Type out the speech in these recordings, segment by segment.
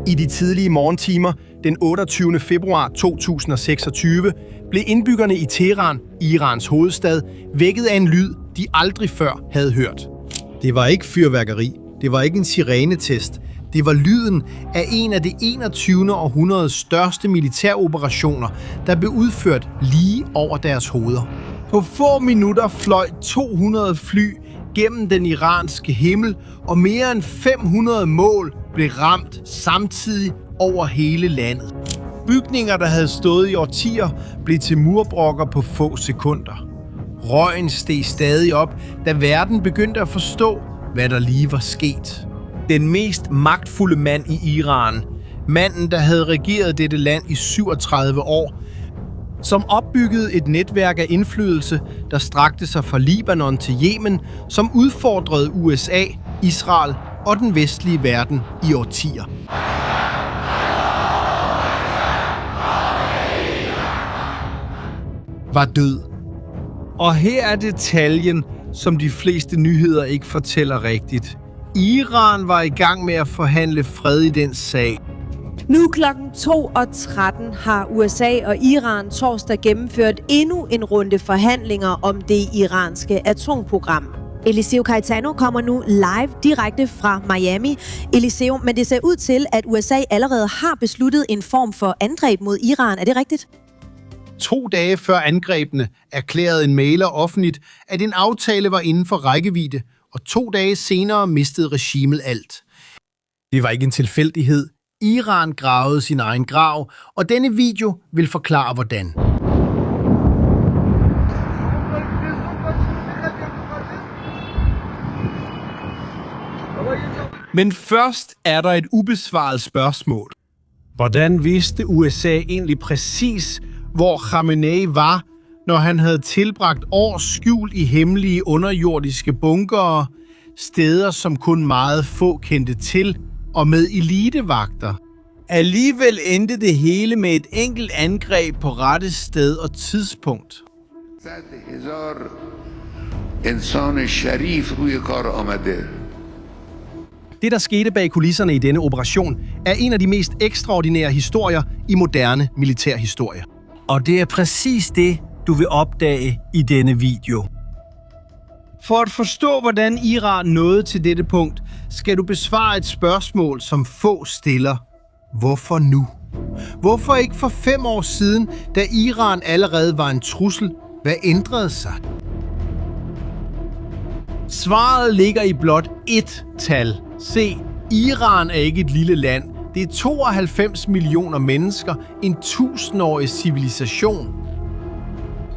I de tidlige morgentimer den 28. februar 2026 blev indbyggerne i Teheran, Irans hovedstad, vækket af en lyd, de aldrig før havde hørt. Det var ikke fyrværkeri, det var ikke en sirenetest, det var lyden af en af det 21. århundredes største militæroperationer, der blev udført lige over deres hoveder. På få minutter fløj 200 fly gennem den iranske himmel, og mere end 500 mål blev ramt samtidig over hele landet. Bygninger, der havde stået i årtier, blev til murbrokker på få sekunder. Røgen steg stadig op, da verden begyndte at forstå, hvad der lige var sket. Den mest magtfulde mand i Iran, manden, der havde regeret dette land i 37 år, som opbyggede et netværk af indflydelse, der strakte sig fra Libanon til Yemen, som udfordrede USA, Israel og den vestlige verden i årtier. Var død. Og her er detaljen, som de fleste nyheder ikke fortæller rigtigt. Iran var i gang med at forhandle fred i den sag. Nu klokken 2:13 har USA og Iran torsdag gennemført endnu en runde forhandlinger om det iranske atomprogram. Eliseo Cayetano kommer nu live direkte fra Miami. Eliseo, men det ser ud til, at USA allerede har besluttet en form for angreb mod Iran. Er det rigtigt? 2 dage før angrebene erklærede en mailer offentligt, at en aftale var inden for rækkevidde, og 2 dage senere mistede regimet alt. Det var ikke en tilfældighed. Iran gravede sin egen grav, og denne video vil forklare hvordan. Men først er der et ubesvaret spørgsmål. Hvordan vidste USA egentlig præcis, hvor Khamenei var, når han havde tilbragt år skjult i hemmelige underjordiske bunkere, steder som kun meget få kendte til, og med elitevagter? Alligevel endte det hele med et enkelt angreb på rette sted og tidspunkt. Det, der skete bag kulisserne i denne operation, er en af de mest ekstraordinære historier i moderne militærhistorie. Og det er præcis det, du vil opdage i denne video. For at forstå, hvordan Iran nåede til dette punkt, skal du besvare et spørgsmål, som få stiller. Hvorfor nu? Hvorfor ikke for 5 år siden, da Iran allerede var en trussel? Hvad ændrede sig? Svaret ligger i blot ét tal. Se, Iran er ikke et lille land. Det er 92 millioner mennesker, en 1000-årig civilisation.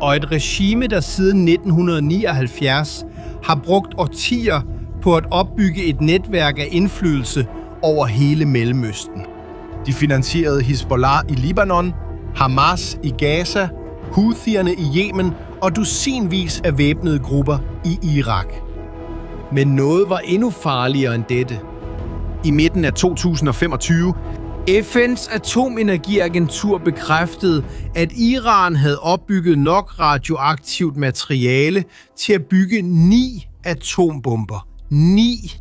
Og et regime, der siden 1979 har brugt årtier på at opbygge et netværk af indflydelse over hele Mellemøsten. De finansierede Hizbollah i Libanon, Hamas i Gaza, Houthierne i Yemen og dusinvis af væbnede grupper i Irak. Men noget var endnu farligere end dette. I midten af 2025, FN's atomenergiagentur bekræftede, at Iran havde opbygget nok radioaktivt materiale til at bygge 9 atombomber. 9!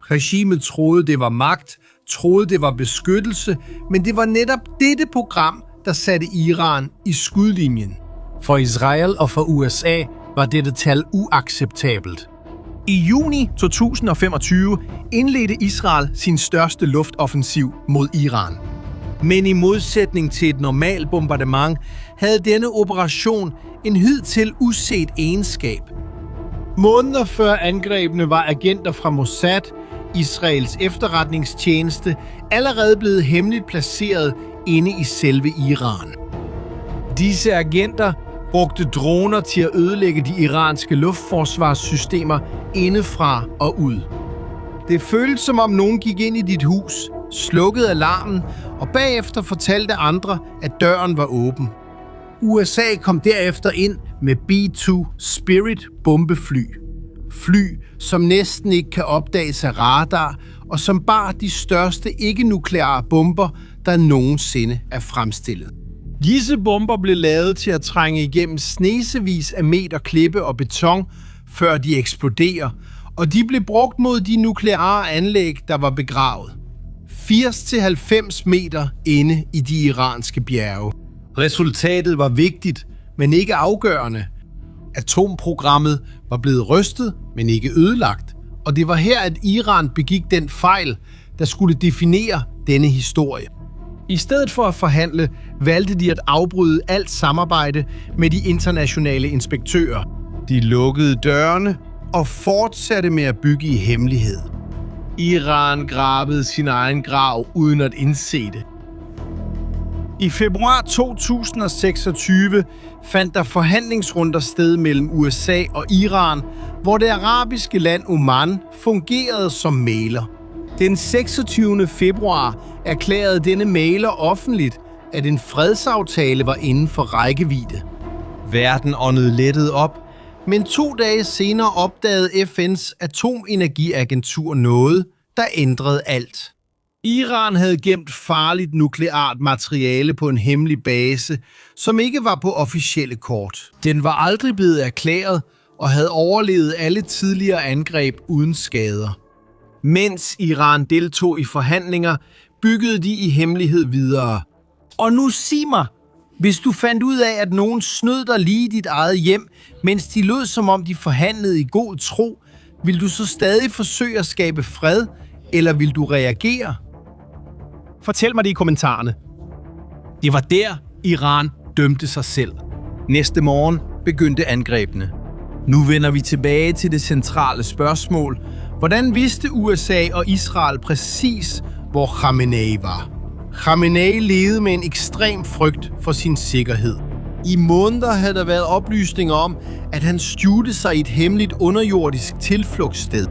Regimet troede, det var magt, troede, det var beskyttelse, men det var netop dette program, der satte Iran i skudlinjen. For Israel og for USA var dette tal uacceptabelt. I juni 2025 indledte Israel sin største luftoffensiv mod Iran. Men i modsætning til et normalt bombardement, havde denne operation en hidtil uset egenskab. Måneder før angrebene var agenter fra Mossad, Israels efterretningstjeneste, allerede blevet hemmeligt placeret inde i selve Iran. Disse agenter brugte droner til at ødelægge de iranske luftforsvarssystemer indefra og ud. Det føltes som om nogen gik ind i dit hus, slukkede alarmen og bagefter fortalte andre, at døren var åben. USA kom derefter ind med B-2 Spirit bombefly. Fly, som næsten ikke kan opdages af radar, og som bar de største ikke-nukleare bomber, der nogensinde er fremstillet. Disse bomber blev lavet til at trænge igennem snesevis af meter klippe og beton, før de eksploderer, og de blev brugt mod de nukleare anlæg, der var begravet. 80-90 meter inde i de iranske bjerge. Resultatet var vigtigt, men ikke afgørende. Atomprogrammet var blevet rystet, men ikke ødelagt. Og det var her, at Iran begik den fejl, der skulle definere denne historie. I stedet for at forhandle, valgte de at afbryde alt samarbejde med de internationale inspektører. De lukkede dørene og fortsatte med at bygge i hemmelighed. Iran gravede sin egen grav uden at indse det. I februar 2026 fandt der forhandlingsrunder sted mellem USA og Iran, hvor det arabiske land Oman fungerede som mægler. Den 26. februar erklærede denne mægler offentligt, at en fredsaftale var inden for rækkevidde. Verden åndede lettet op, men 2 dage senere opdagede FN's atomenergiagentur noget, der ændrede alt. Iran havde gemt farligt nukleart materiale på en hemmelig base, som ikke var på officielle kort. Den var aldrig blevet erklæret og havde overlevet alle tidligere angreb uden skader. Mens Iran deltog i forhandlinger, byggede de i hemmelighed videre. Og nu sig mig, hvis du fandt ud af, at nogen snød dig lige i dit eget hjem, mens de lød som om de forhandlede i god tro, vil du så stadig forsøge at skabe fred, eller vil du reagere? Fortæl mig det i kommentarerne. Det var der, Iran dømte sig selv. Næste morgen begyndte angrebene. Nu vender vi tilbage til det centrale spørgsmål. Hvordan vidste USA og Israel præcis, hvor Khamenei var? Khamenei levede med en ekstrem frygt for sin sikkerhed. I måneder havde der været oplysninger om, at han skjulte sig i et hemmeligt underjordisk tilflugtssted.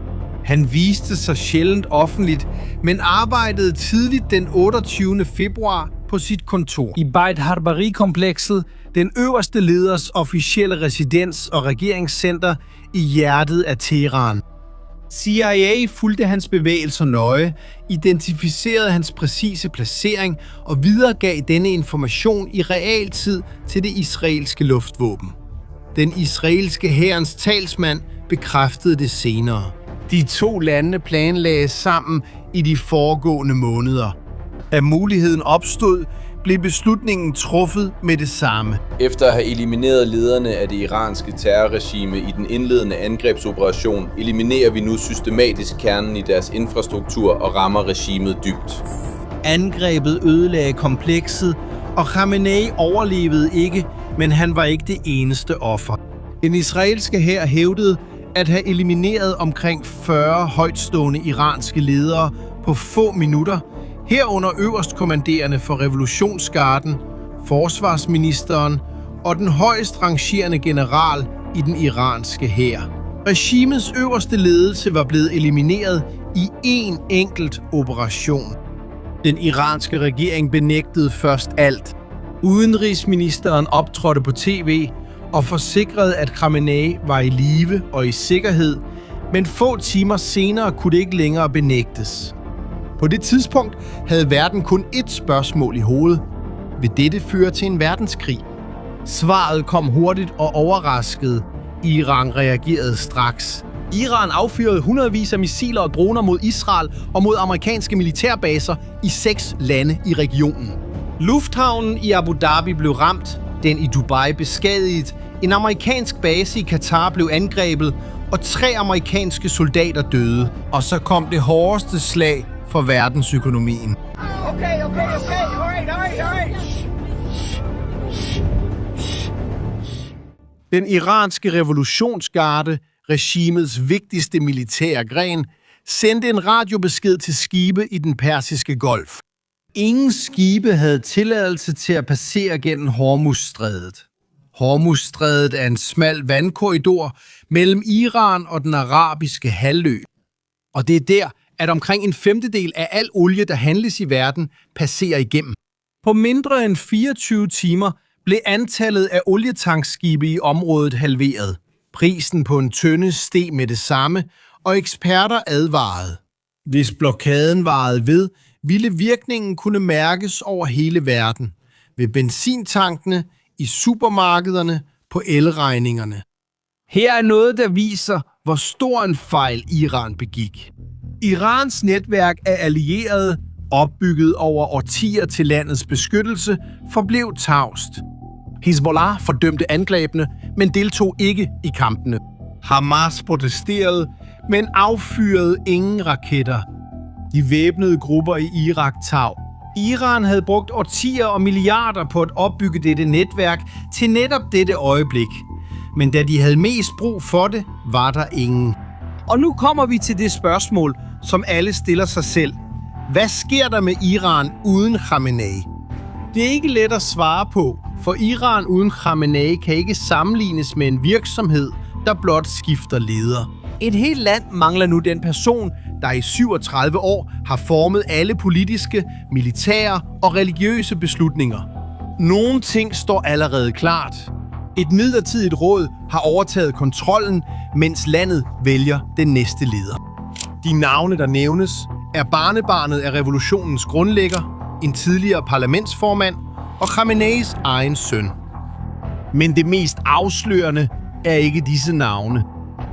Han viste sig sjældent offentligt, men arbejdede tidligt den 28. februar på sit kontor i Beit Harbari-komplekset, den øverste leders officielle residens og regeringscenter i hjertet af Teheran. CIA fulgte hans bevægelser nøje, identificerede hans præcise placering og videregav denne information i realtid til det israelske luftvåben. Den israelske hærens talsmand bekræftede det senere. De 2 lande planlagde sammen i de foregående måneder. Da muligheden opstod, blev beslutningen truffet med det samme. Efter at have elimineret lederne af det iranske terrorregime i den indledende angrebsoperation, eliminerer vi nu systematisk kernen i deres infrastruktur og rammer regimet dybt. Angrebet ødelagde komplekset, og Khamenei overlevede ikke, men han var ikke det eneste offer. Den israelske hær hævdede at have elimineret omkring 40 højtstående iranske ledere på få minutter, herunder øverstkommanderende for revolutionsgarden, forsvarsministeren og den højst rangerende general i den iranske hær. Regimets øverste ledelse var blevet elimineret i én enkelt operation. Den iranske regering benægtede først alt. Udenrigsministeren optrådte på tv og forsikrede, at Khamenei var i live og i sikkerhed, men få timer senere kunne det ikke længere benægtes. På det tidspunkt havde verden kun ét spørgsmål i hovedet. Vil dette føre til en verdenskrig? Svaret kom hurtigt og overraskede. Iran reagerede straks. Iran affyrede hundredvis af missiler og droner mod Israel og mod amerikanske militærbaser i 6 lande i regionen. Lufthavnen i Abu Dhabi blev ramt, den i Dubai beskadiget, en amerikansk base i Katar blev angrebet, og 3 amerikanske soldater døde. Og så kom det hårdeste slag for verdensøkonomien. Okay. All right. Den iranske revolutionsgarde, regimets vigtigste militære gren, sendte en radiobesked til skibe i den persiske golf. Ingen skibe havde tilladelse til at passere gennem Hormuzstrædet. Hormuzstrædet er en smal vandkorridor mellem Iran og den arabiske halvø. Og det er der, at omkring 1/5 af al olie, der handles i verden, passerer igennem. På mindre end 24 timer blev antallet af olietankskibe i området halveret. Prisen på en tønde steg med det samme, og eksperter advarede. Hvis blokaden varede ved, ville virkningen kunne mærkes over hele verden. Ved benzintankene, i supermarkederne, på elregningerne. Her er noget, der viser, hvor stor en fejl Iran begik. Irans netværk af allierede opbygget over årtier til landets beskyttelse, forblev tavst. Hizbollah fordømte angrebene, men deltog ikke i kampene. Hamas protesterede, men affyrede ingen raketter. De væbnede grupper i Irak tav. Iran havde brugt årtier og milliarder på at opbygge dette netværk til netop dette øjeblik. Men da de havde mest brug for det, var der ingen. Og nu kommer vi til det spørgsmål, som alle stiller sig selv. Hvad sker der med Iran uden Khamenei? Det er ikke let at svare på, for Iran uden Khamenei kan ikke sammenlignes med en virksomhed, der blot skifter leder. Et helt land mangler nu den person, der i 37 år har formet alle politiske, militære og religiøse beslutninger. Nogle ting står allerede klart. Et midlertidigt råd har overtaget kontrollen, mens landet vælger den næste leder. De navne, der nævnes, er barnebarnet af revolutionens grundlægger, en tidligere parlamentsformand og Khameneis egen søn. Men det mest afslørende er ikke disse navne.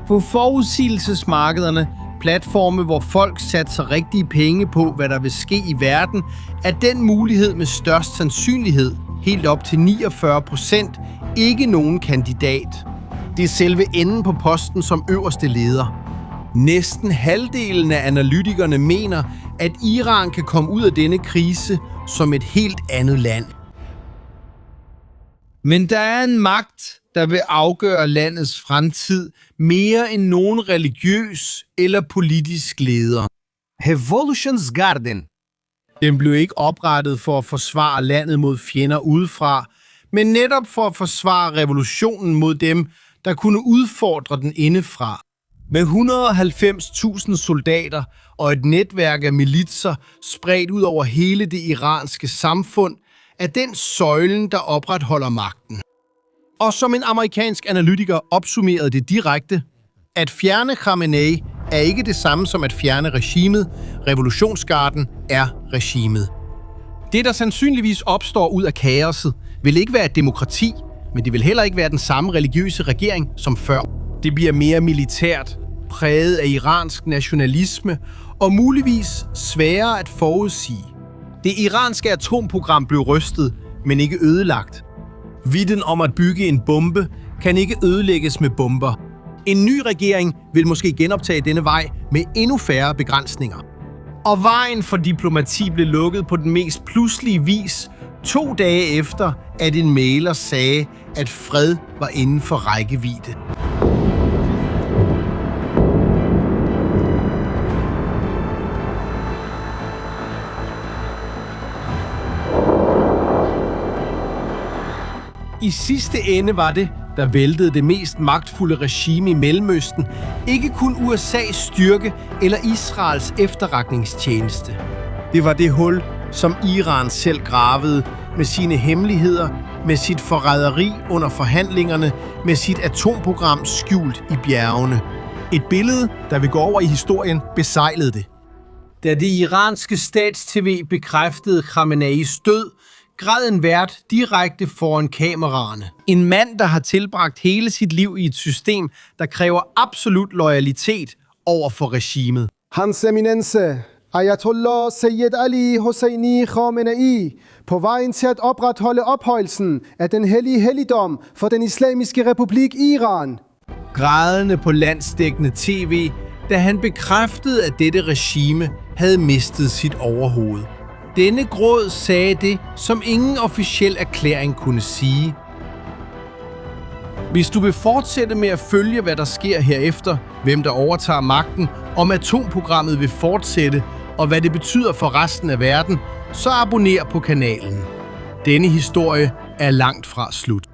På forudsigelsesmarkederne, platforme, hvor folk satser rigtige penge på, hvad der vil ske i verden, er den mulighed med størst sandsynlighed, helt op til 49%, ikke nogen kandidat. Det er selve enden på posten som øverste leder. Næsten halvdelen af analytikerne mener, at Iran kan komme ud af denne krise som et helt andet land. Men der er en magt, der vil afgøre landets fremtid mere end nogen religiøs eller politisk leder. Revolutions Garden. Den blev ikke oprettet for at forsvare landet mod fjender udefra, men netop for at forsvare revolutionen mod dem, der kunne udfordre den indefra. Med 190.000 soldater og et netværk af militser spredt ud over hele det iranske samfund, er den søjlen, der opretholder magten. Og som en amerikansk analytiker opsummerede det direkte, at fjerne Khamenei er ikke det samme som at fjerne regimet. Revolutionsgarden er regimet. Det, der sandsynligvis opstår ud af kaoset, vil ikke være et demokrati, men det vil heller ikke være den samme religiøse regering som før. Det bliver mere militært, præget af iransk nationalisme og muligvis sværere at forudsige. Det iranske atomprogram blev rystet, men ikke ødelagt. Vidden om at bygge en bombe kan ikke ødelægges med bomber. En ny regering vil måske genoptage denne vej med endnu færre begrænsninger. Og vejen for diplomati blev lukket på den mest pludselige vis 2 dage efter, at en mægler sagde, at fred var inden for rækkevidde. I sidste ende var det, der væltede det mest magtfulde regime i Mellemøsten, ikke kun USA's styrke eller Israels efterretningstjeneste. Det var det hul, som Iran selv gravede med sine hemmeligheder, med sit forræderi under forhandlingerne, med sit atomprogram skjult i bjergene. Et billede, der vil gå over i historien, besejlede det. Da det iranske stats-TV bekræftede Khameneis død, græd en vært direkte foran kameraerne. En mand, der har tilbragt hele sit liv i et system, der kræver absolut loyalitet over for regimet. Hans Eminence, Ayatollah Sayyid Ali Hosseini Khamenei, på vejen til at opretholde ophøjelsen af den hellige helligdom for den islamiske republik Iran. Grædende på landsdækkende tv, da han bekræftede, at dette regime havde mistet sit overhoved. Denne gråd sagde det, som ingen officiel erklæring kunne sige. Hvis du vil fortsætte med at følge, hvad der sker herefter, hvem der overtager magten, om atomprogrammet vil fortsætte, og hvad det betyder for resten af verden, så abonner på kanalen. Denne historie er langt fra slut.